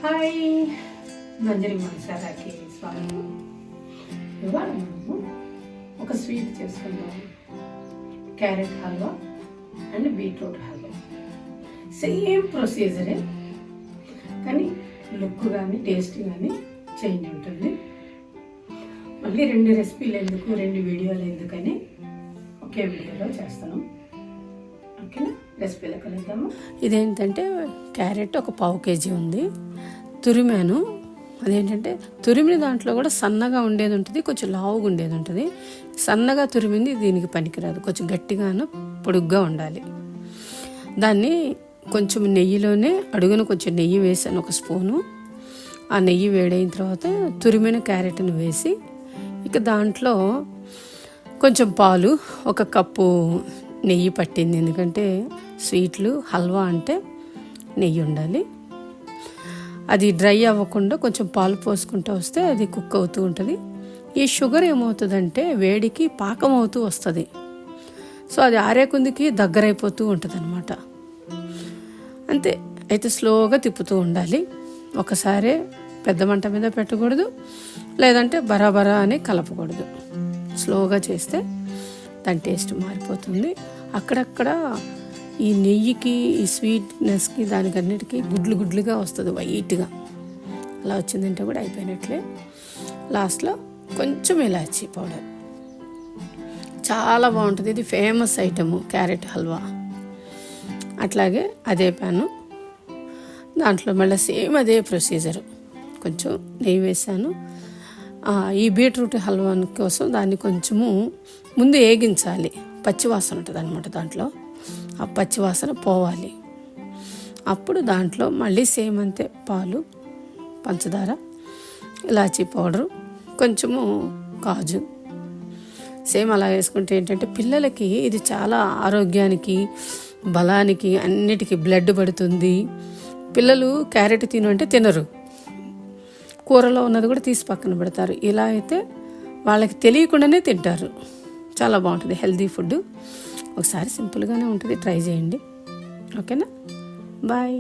Hi, మంజరి మనసారాకి స్వాగతం. ఇవాళ మనము ఒక స్వీట్ చేసుకుందాం. Carrot halwa and beetroot halwa. Same ప్రొసీజరే, కానీ లుక్ కానీ టేస్ట్ కానీ చేంజ్ ఉంటుంది. మళ్ళీ 2 రెసిపీలు ఎందుకు, 2 వీడియోలు ఎందుకని ఒకే వీడియోలో చేస్తాను. ఓకేనా? రెసిపీలకు వెళ్దాము. ఇదేంటంటే క్యారెట్ ఒక 1/2 kg ఉంది, తురిమాను. అదేంటంటే తురిమిన దాంట్లో కూడా సన్నగా ఉండేది ఉంటుంది, కొంచెం లావుగా ఉండేది ఉంటుంది. సన్నగా తురిమింది దీనికి పనికిరాదు, కొంచెం గట్టిగాను పొడుగ్గా ఉండాలి. దాన్ని కొంచెం నెయ్యిలోనే అడుగున కొంచెం నెయ్యి వేసాను, 1 స్పూను. ఆ నెయ్యి వేడైన తర్వాత తురిమిన క్యారెట్ను వేసి, ఇక దాంట్లో కొంచెం పాలు, 1 కప్పు నెయ్యి పట్టింది. ఎందుకంటే స్వీట్లు హల్వా అంటే నెయ్యి ఉండాలి. అది డ్రై అవ్వకుండా కొంచెం పాలు పోసుకుంటూ వస్తే అది కుక్ అవుతూ ఉంటుంది. ఈ షుగర్ ఏమవుతుందంటే వేడికి పాకం అవుతూ వస్తుంది. సో అది ఆరేకుందికి దగ్గరైపోతూ ఉంటుంది అనమాట. అంతే. అయితే స్లోగా తిప్పుతూ ఉండాలి. ఒకసారి పెద్ద మంట మీద పెట్టకూడదు, లేదంటే బరాబరా అని కలపకూడదు. స్లోగా చేస్తే దాని టేస్ట్ మారిపోతుంది. అక్కడక్కడ ఈ నెయ్యికి, ఈ స్వీట్నెస్కి, దానికన్నిటికీ గుడ్లుగా వస్తుంది, వైట్గా. అలా వచ్చిందంటే కూడా అయిపోయినట్లే. లాస్ట్లో కొంచెం ఇలాచీ పౌడర్. చాలా బాగుంటుంది. ఇది ఫేమస్ ఐటము క్యారెట్ హల్వా. అట్లాగే అదే ప్యాను, దాంట్లో మళ్ళీ సేమ్ అదే ప్రొసీజరు. కొంచెం నెయ్యి వేసాను. ఈ బీట్రూట్ హల్వా కోసం దాన్ని కొంచెము ముందు వేగించాలి. పచ్చివాసన ఉంటుంది అనమాట దాంట్లో. ఆ పచ్చివాసన పోవాలి. అప్పుడు దాంట్లో మళ్ళీ సేమ్ అంతే, పాలు, పంచదార, ఇలాచీ పౌడరు, కొంచెము కాజు. సేమ్ అలా వేసుకుంటే ఏంటంటే పిల్లలకి ఇది చాలా ఆరోగ్యానికి, బలానికి, అన్నిటికీ బ్లడ్ పడుతుంది. పిల్లలు క్యారెట్ అంటే తినరు, కూరలో ఉన్నది కూడా తీసి పక్కన పెడతారు. ఇలా అయితే వాళ్ళకి తెలియకుండానే తింటారు. చాలా బాగుంటుంది, హెల్తీ ఫుడ్. ఒకసారి సింపుల్గానే ఉంటుంది, ట్రై చేయండి. ఓకేనా? బాయ్.